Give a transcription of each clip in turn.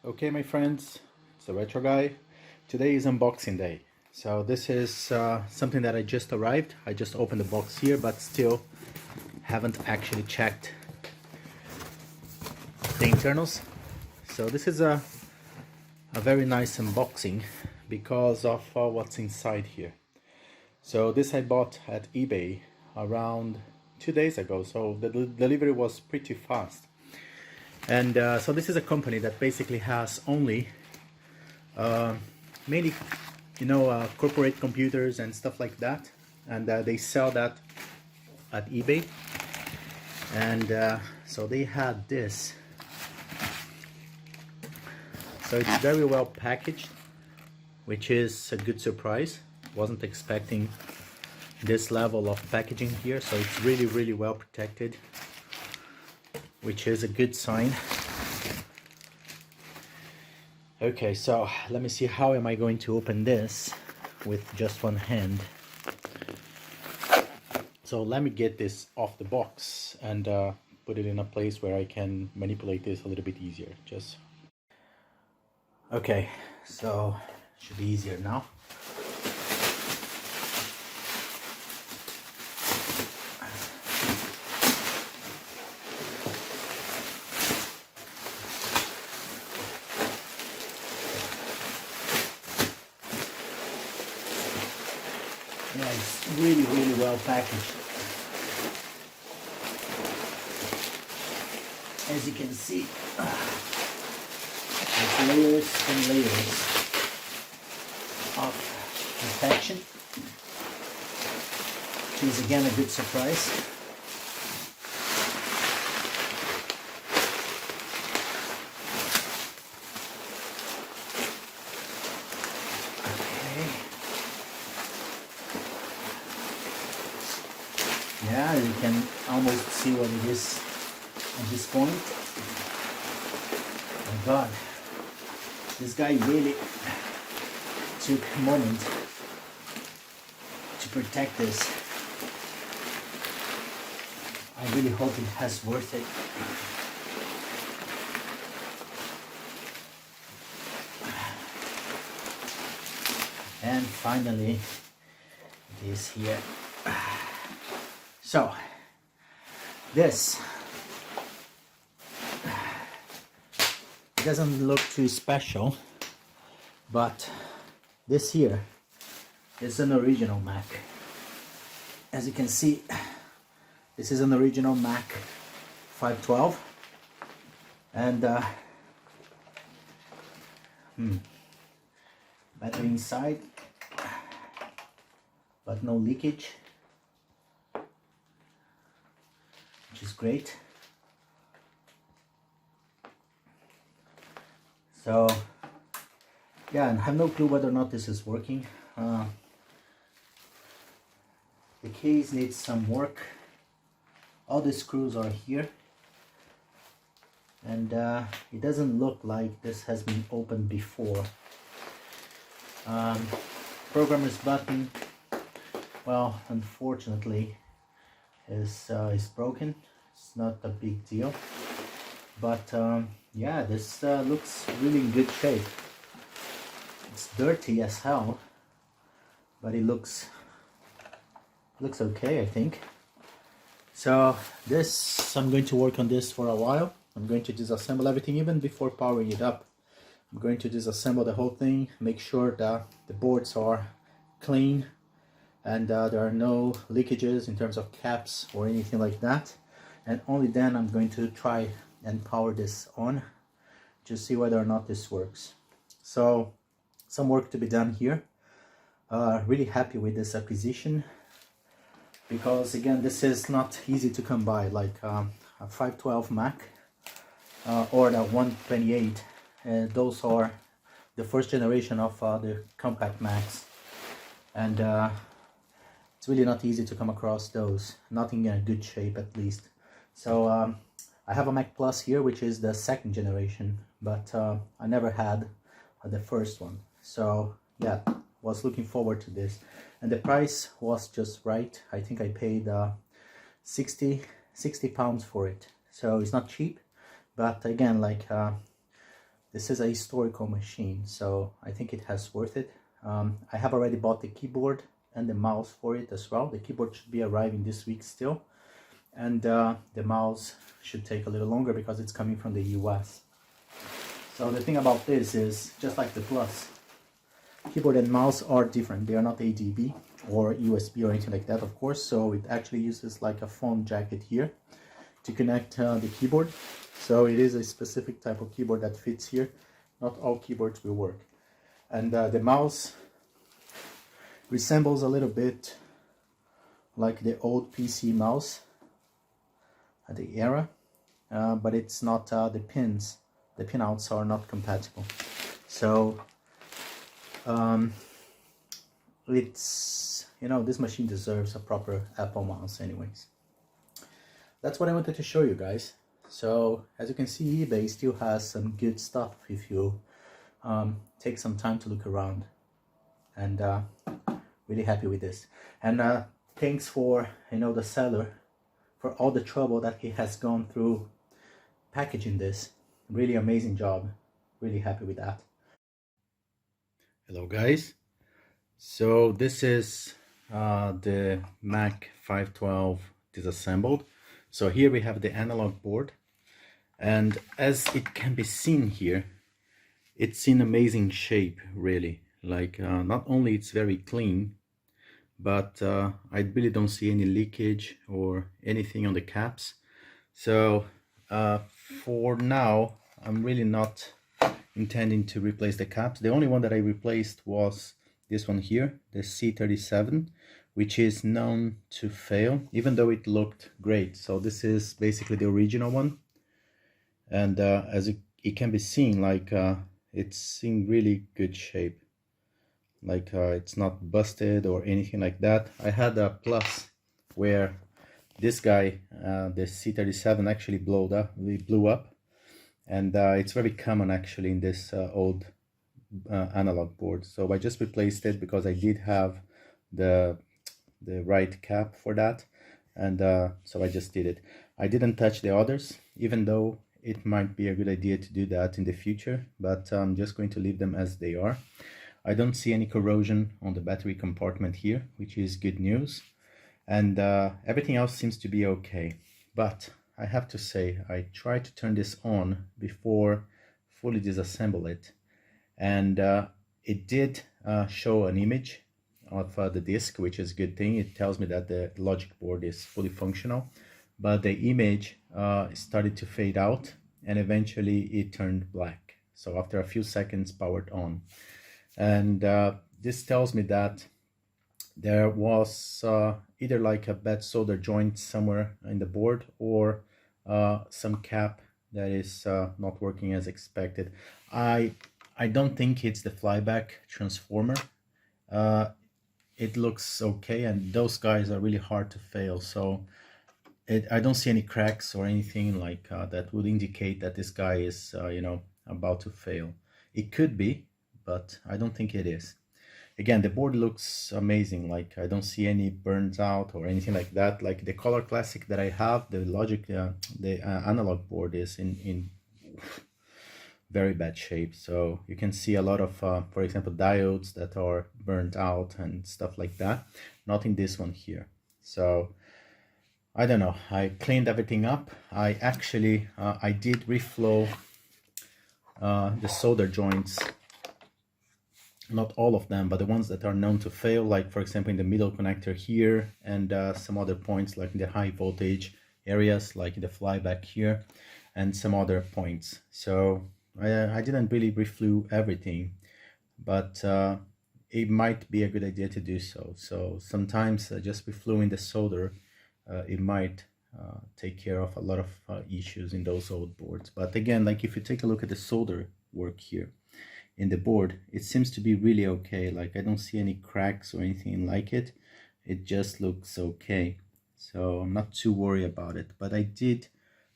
Okay, my friends, it's the Retro Guy. Today is unboxing day. So this is something that I just arrived. I just opened the box here, but still haven't actually checked the internals. So this is a very nice unboxing because of what's inside here. So this I bought at eBay around 2 days ago, so the delivery was pretty fast. And so this is a company that basically has only mainly, corporate computers and stuff like that, and they sell that at eBay. And so they had this. So it's very well packaged, which is a good surprise. Wasn't expecting this level of packaging here, so it's really well protected, which is a good sign. Okay, so let me see, how am I going to open this with just one hand? So let me get this off the box and put it in a place where I can manipulate this a little bit easier. Okay, so should be easier now. Yeah, it's really well packaged. As you can see, there's layers and layers of protection, which is again a good surprise. Yeah, you can almost see what it is at this point. Oh my God, this guy really took a moment to protect this. I really hope it has worth it. And finally, it is here. So, this doesn't look too special, but this here is an original Mac. As you can see, this is an original Mac 512, and battery inside, but no leakage, which is great. So yeah, and I have no clue whether or not this is working. The case needs some work. All the screws are here, and it doesn't look like this has been opened before. Programmer's button, well, unfortunately, is broken. It's not a big deal, but yeah, this looks really in good shape. It's dirty as hell, but it looks okay, I think. So this, I'm going to work on this for a while. I'm going to disassemble everything even before powering it up. I'm going to disassemble the whole thing, make sure that the boards are clean and there are no leakages in terms of caps or anything like that, and only then I'm going to try and power this on to see whether or not this works. So some work to be done here. Really happy with this acquisition, because again, this is not easy to come by, like a 512 Mac or the 128. Those are the first generation of the compact Macs, and it's really not easy to come across those, not in a good shape at least. So I have a Mac Plus here, which is the second generation, but I never had the first one. So yeah, was looking forward to this, and the price was just right. I think I paid 60 pounds for it, so it's not cheap, but again, like This is a historical machine, so I think it has worth it. I have already bought the keyboard and the mouse for it as well. The keyboard should be arriving this week still, and the mouse should take a little longer because it's coming from the US. So the thing about this is, just like the Plus, keyboard and mouse are different. They are not ADB or USB or anything like that, of course, so it actually uses like a phone jacket here to connect the keyboard. So it is a specific type of keyboard that fits here. Not all keyboards will work. And the mouse resembles a little bit like the old PC mouse at the era, but it's not, the pinouts are not compatible. So it's, you know, this machine deserves a proper Apple mouse anyways. That's what I wanted to show you guys. So as you can see, eBay still has some good stuff if you take some time to look around, and really happy with this. And thanks for, you know, the seller for all the trouble that he has gone through packaging this. Really amazing job. Really happy with that. Hello guys. So this is the Mac 512 disassembled. So here we have the analog board, and as it can be seen here, it's in amazing shape, really. Like not only it's very clean, but I really don't see any leakage or anything on the caps. So for now, I'm really not intending to replace the caps. The only one that I replaced was this one here, the C37, which is known to fail, even though it looked great. So this is basically the original one, and as it can be seen, like it's in really good shape. Like it's not busted or anything like that. I had a Plus where this guy, the C37, actually blew up, and it's very common actually in this old analog board. So I just replaced it because I did have the right cap for that, and so I just did it. I didn't touch the others, even though it might be a good idea to do that in the future, but I'm just going to leave them as they are. I don't see any corrosion on the battery compartment here, which is good news, and everything else seems to be okay. But I have to say, I tried to turn this on before fully disassemble it, and it did show an image of the disk, which is a good thing. It tells me that the logic board is fully functional, but the image started to fade out, and eventually it turned black. So after a few seconds, powered on, and this tells me that there was either like a bad solder joint somewhere in the board, or some cap that is not working as expected. I don't think it's the flyback transformer. It looks okay, and those guys are really hard to fail, so I don't see any cracks or anything like that would indicate that this guy is you know, about to fail. It could be, but I don't think it is. Again, the board looks amazing. Like I don't see any burns out or anything like that. Like the Color Classic that I have, the logic, the analog board is in very bad shape. So you can see a lot of, for example, diodes that are burnt out and stuff like that. Not in this one here. So I don't know. I cleaned everything up. I actually, I did reflow the solder joints. Not all of them, but the ones that are known to fail, like for example in the middle connector here, and some other points like in the high voltage areas, like in the flyback here, and some other points. So I didn't really reflow everything, but it might be a good idea to do so. So sometimes just reflowing the solder, it might take care of a lot of issues in those old boards. But again, like if you take a look at the solder work here in the board, it seems to be really okay. Like I don't see any cracks or anything like it. It just looks okay. So I'm not too worried about it. But I did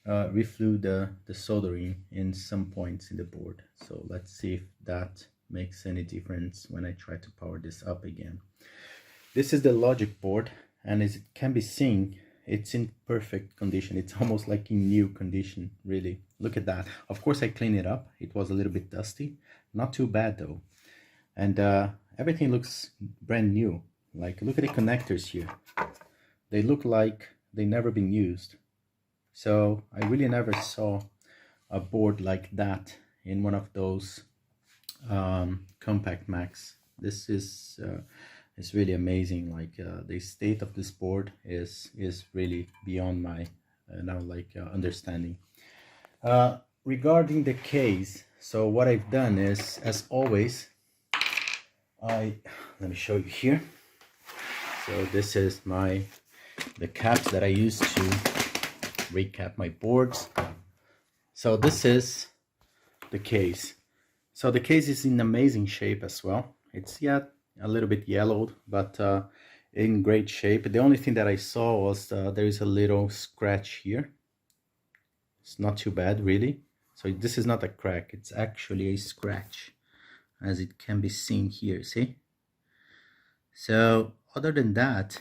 reflow the soldering in some points in the board. So let's see if that makes any difference when I try to power this up again. This is the logic board, and as it can be seen, it's in perfect condition. It's almost like in new condition, really. look at that. Of course I cleaned it up. It was a little bit dusty, not too bad though. And everything looks brand new. Like, look at the connectors here. They look like they never been used. So I really never saw a board like that in one of those compact Macs. This is really amazing. Like the state of this board is really beyond my now understanding. Regarding the case, so what I've done is, as always, let me show you here. So this is the caps that I use to recap my boards. So this is the case. So the case is in amazing shape as well. It's yet a little bit yellowed, but in great shape. The only thing that I saw was there is a little scratch here. It's not too bad, really. So this is not a crack, it's actually a scratch, as it can be seen here, see? So other than that,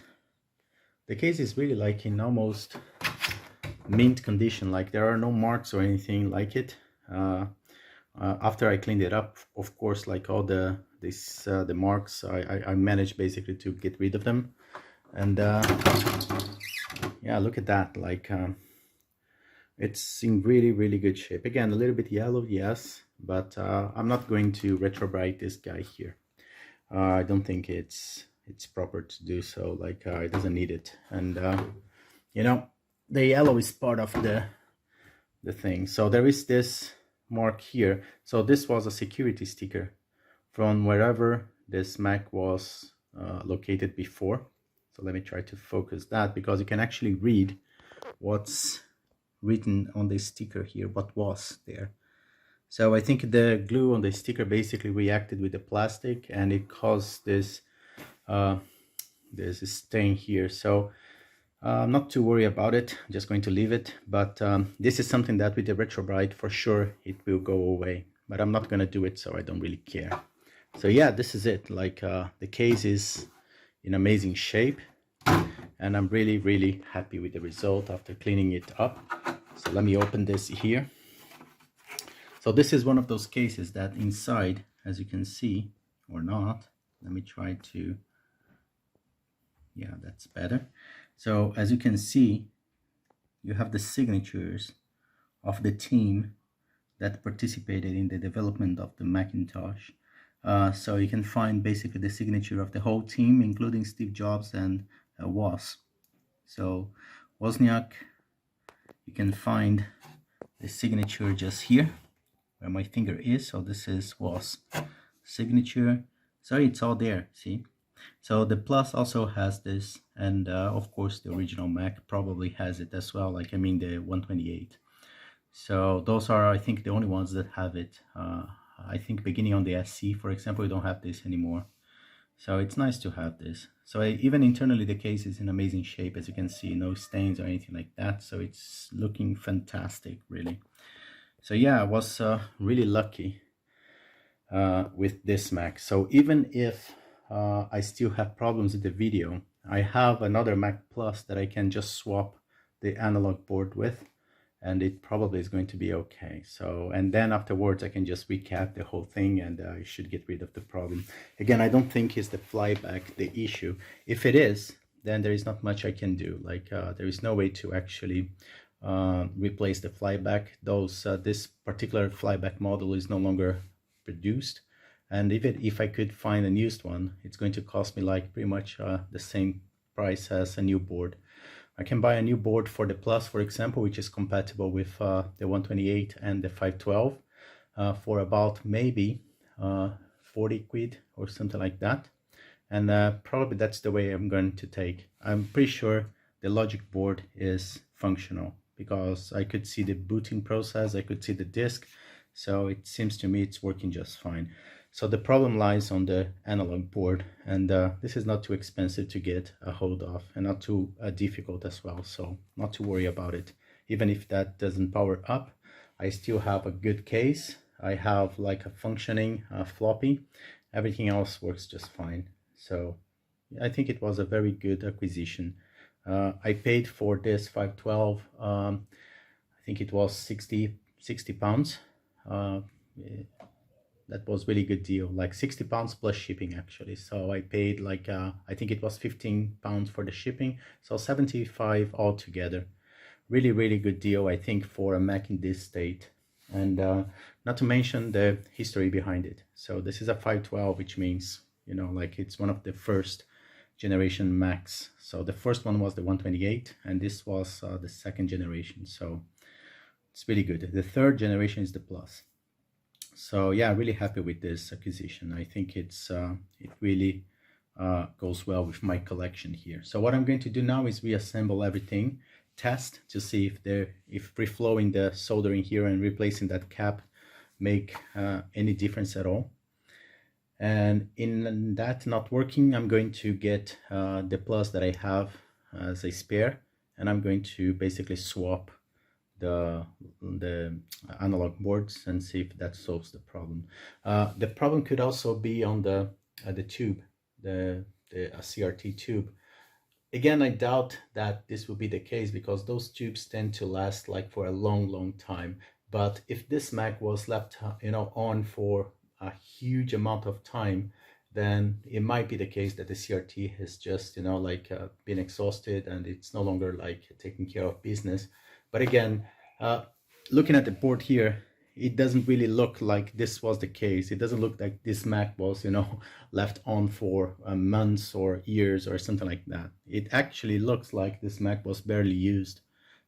the case is really like in almost mint condition. Like there are no marks or anything like it. After I cleaned it up, of course, like all the marks, I managed basically to get rid of them. And yeah, look at that. Like it's in really good shape. Again, a little bit yellow, yes, but I'm not going to retrobrite this guy here. I don't think it's proper to do so. Like it doesn't need it. And you know, the yellow is part of the thing. So there is this mark here. So this was a security sticker from wherever this Mac was located before. So let me try to focus that, because you can actually read what's written on the sticker here, what was there. So I think the glue on the sticker basically reacted with the plastic, and it caused this there's a stain here. So not to worry about it, I'm just going to leave it. But this is something that with the retrobrite for sure it will go away, but I'm not going to do it, so I don't really care. So yeah, this is it. Like the case is in amazing shape, and I'm really happy with the result after cleaning it up. So let me open this here. So this is one of those cases that inside, as you can see, or not, let me try to, yeah, that's better. So as you can see, you have the signatures of the team that participated in the development of the Macintosh. So you can find basically the signature of the whole team, including Steve Jobs and Woz. So Wozniak, you can find the signature just here where my finger is. So this is Woz signature. So it's all there, see? So the Plus also has this, and of course the original Mac probably has it as well, like I mean the 128. So those are, I think, the only ones that have it. I think beginning on the SC, for example, we don't have this anymore. So it's nice to have this. So even internally the case is in amazing shape, as you can see, no stains or anything like that. So it's looking fantastic, really. So yeah, I was really lucky with this Mac. So even if I still have problems with the video, I have another Mac Plus that I can just swap the analog board with, and it probably is going to be okay. So, and then afterwards I can just recap the whole thing, and I should get rid of the problem. Again, I don't think it's the flyback the issue. If it is, then there is not much I can do. Like there is no way to actually replace the flyback. This particular flyback model is no longer produced, and even if I could find a used one, it's going to cost me like pretty much the same price as a new board. I can buy a new board for the Plus, for example, which is compatible with the 128 and the 512 for about maybe 40 quid or something like that. And probably that's the way I'm going to take. I'm pretty sure the logic board is functional, because I could see the booting process, I could see the disk, so it seems to me it's working just fine. So the problem lies on the analog board, and this is not too expensive to get a hold of, and not too difficult as well, so not to worry about it. Even if that doesn't power up, I still have a good case. I have like a functioning floppy. Everything else works just fine. So I think it was a very good acquisition. I paid for this 512, I think it was 60 60 pounds. That was really good deal, like 60 pounds plus shipping actually. So I paid like I think it was 15 pounds for the shipping, so 75 altogether. Really good deal, I think, for a Mac in this state. And not to mention the history behind it. So this is a 512, which means, you know, like it's one of the first generation Macs. So the first one was the 128 and this was the second generation. So it's really good. The third generation is the Plus. So yeah, really happy with this acquisition. I think it's it really goes well with my collection here. So what I'm going to do now is reassemble everything, test to see if reflowing the soldering here and replacing that cap make any difference at all. And in that not working, I'm going to get the Plus that I have as a spare, and I'm going to basically swap the analog boards and see if that solves the problem. The problem could also be on the tube, the CRT tube. Again, I doubt that this will be the case because those tubes tend to last like for a long time. But if this Mac was left, you know, on for a huge amount of time, then it might be the case that the CRT has just, you know, like been exhausted and it's no longer like taking care of business. But again, looking at the board here, it doesn't really look like this was the case. It doesn't look like this Mac was, you know, left on for months or years or something like that. It actually looks like this Mac was barely used.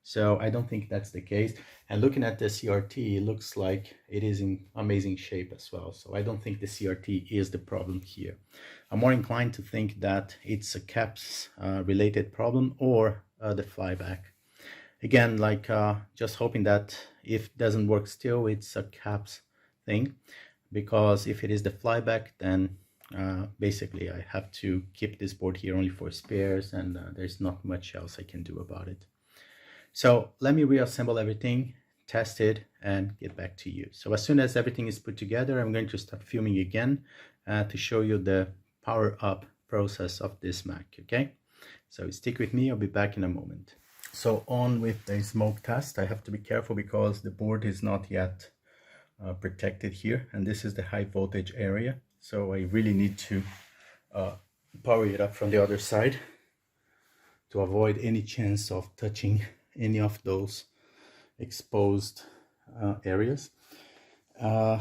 So I don't think that's the case. And looking at the CRT, it looks like it is in amazing shape as well. So I don't think the CRT is the problem here. I'm more inclined to think that it's a caps related problem or the flyback. Again, like just hoping that if it doesn't work still, it's a caps thing, because if it is the flyback, then basically I have to keep this board here only for spares, and there's not much else I can do about it. So let me reassemble everything, test it, and get back to you. So as soon as everything is put together, I'm going to start filming again to show you the power up process of this Mac, okay? So stick with me, I'll be back in a moment. So on with the smoke test, I have to be careful because the board is not yet protected here, and this is the high voltage area. So I really need to power it up from the other side to avoid any chance of touching any of those exposed areas. I'll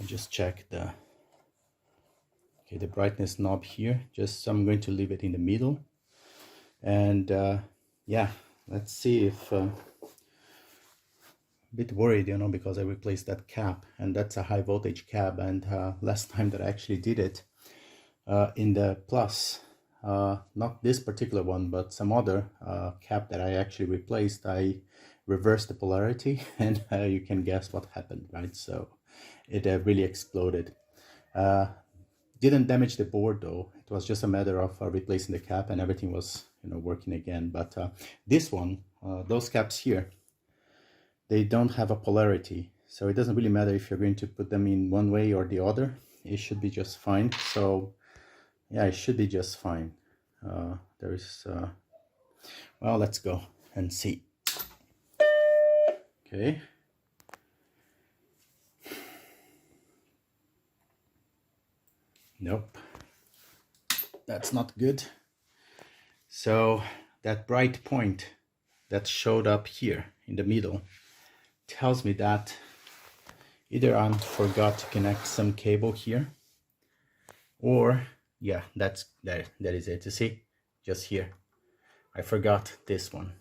just check the brightness knob here. I'm going to leave it in the middle. And yeah, let's see if a bit worried, you know, because I replaced that cap, and that's a high voltage cap. And last time that I actually did it in the Plus, not this particular one, but some other cap that I actually replaced, I reversed the polarity, and you can guess what happened, right? So it really exploded. Didn't damage the board though. It was just a matter of replacing the cap, and everything was, you know, working again. But this one, those caps here, they don't have a polarity, so it doesn't really matter if you're going to put them in one way or the other. It should be just fine. So yeah, it should be just fine. Well, let's go and see. Okay. Nope, that's not good. So that bright point that showed up here in the middle tells me that either I forgot to connect some cable here, or yeah, that is it. You see, just here I forgot this one.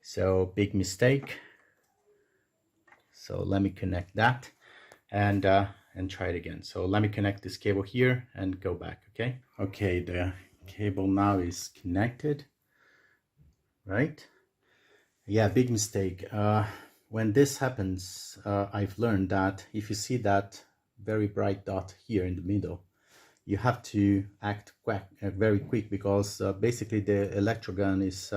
So big mistake. So let me connect that and try it again. So let me connect this cable here and go back. Okay, the cable now is connected, right? Yeah, big mistake. When this happens, I've learned that if you see that very bright dot here in the middle, you have to act very quick, because basically the electrogun is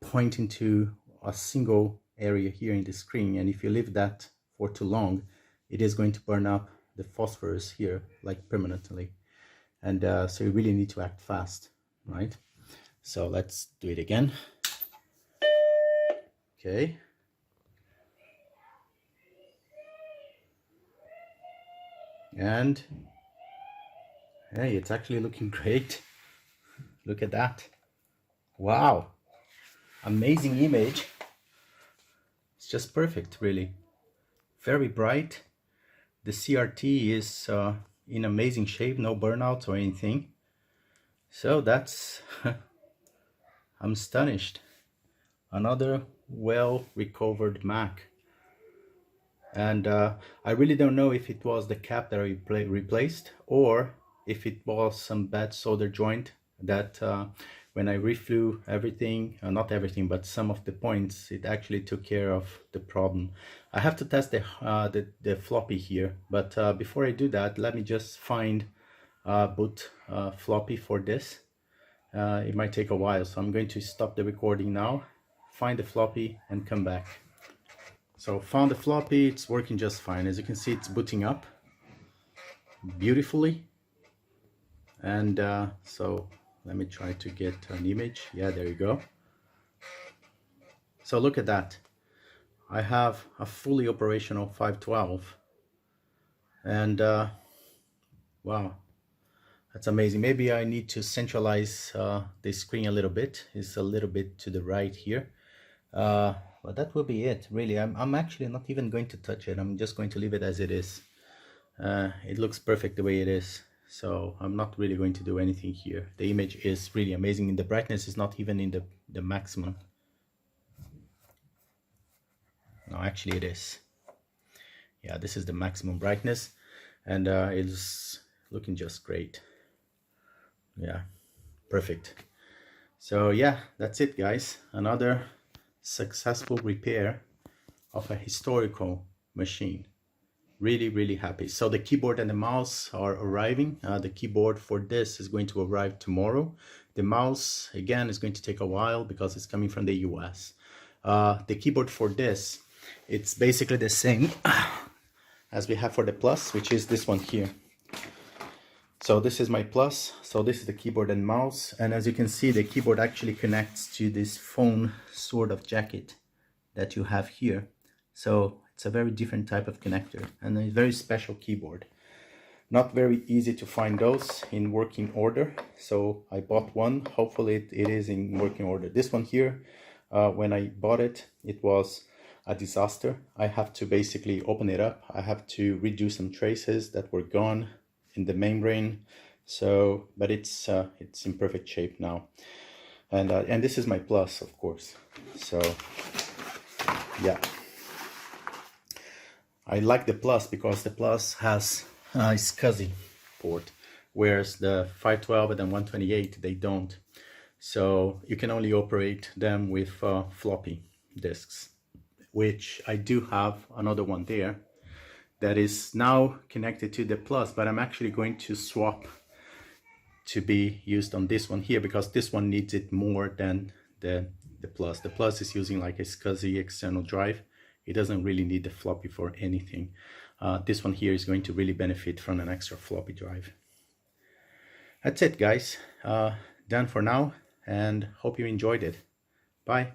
pointing to a single area here in the screen, and if you leave that for too long, it is going to burn up the phosphorus here like permanently. And so you really need to act fast, right? So let's do it again. Okay. And hey, it's actually looking great. Look at that. Wow. Amazing image. It's just perfect, really. Very bright. The CRT is in amazing shape, no burnouts or anything. So that's, I'm astonished. Another well recovered Mac. And I really don't know if it was the cap that I replaced or if it was some bad solder joint that when I reflew everything, not everything, but some of the points, it actually took care of the problem. I have to test the floppy here, but before I do that, let me just find boot floppy for this. It might take a while, so I'm going to stop the recording now, find the floppy and come back. So found the floppy, it's working just fine. As you can see, it's booting up beautifully. And so let me try to get an image. Yeah, there you go. So look at that. I have a fully operational 512. And wow, that's amazing. Maybe I need to centralize the screen a little bit. It's a little bit to the right here. But that will be it, really. I'm actually not even going to touch it. I'm just going to leave it as it is. It looks perfect the way it is. So I'm not really going to do anything here. The image is really amazing, and the brightness is not even in the maximum. No, actually it is. Yeah, this is the maximum brightness, and it's looking just great. Yeah, perfect. So yeah, that's it, guys. Another successful repair of a historical machine. Really happy. So the keyboard and the mouse are arriving. The keyboard for this is going to arrive tomorrow. The mouse, again, is going to take a while because it's coming from the US. The keyboard for this, it's basically the same as we have for the Plus, which is this one here. So this is my Plus. So this is the keyboard and mouse. And as you can see, the keyboard actually connects to this phone sort of jacket that you have here. So it's a very different type of connector and a very special keyboard. Not very easy to find those in working order. So I bought one. Hopefully it is in working order. This one here, when I bought it, it was a disaster. I have to basically open it up. I have to redo some traces that were gone in the membrane. So, but it's in perfect shape now. And this is my Plus, of course. So yeah. I like the Plus because the Plus has a SCSI port, whereas the 512 and the 128, they don't. So you can only operate them with floppy disks, which I do have another one there that is now connected to the Plus, but I'm actually going to swap to be used on this one here because this one needs it more than the Plus. The Plus is using like a SCSI external drive. It doesn't really need the floppy for anything. This one here is going to really benefit from an extra floppy drive. That's it, guys. Done for now, and hope you enjoyed it. Bye.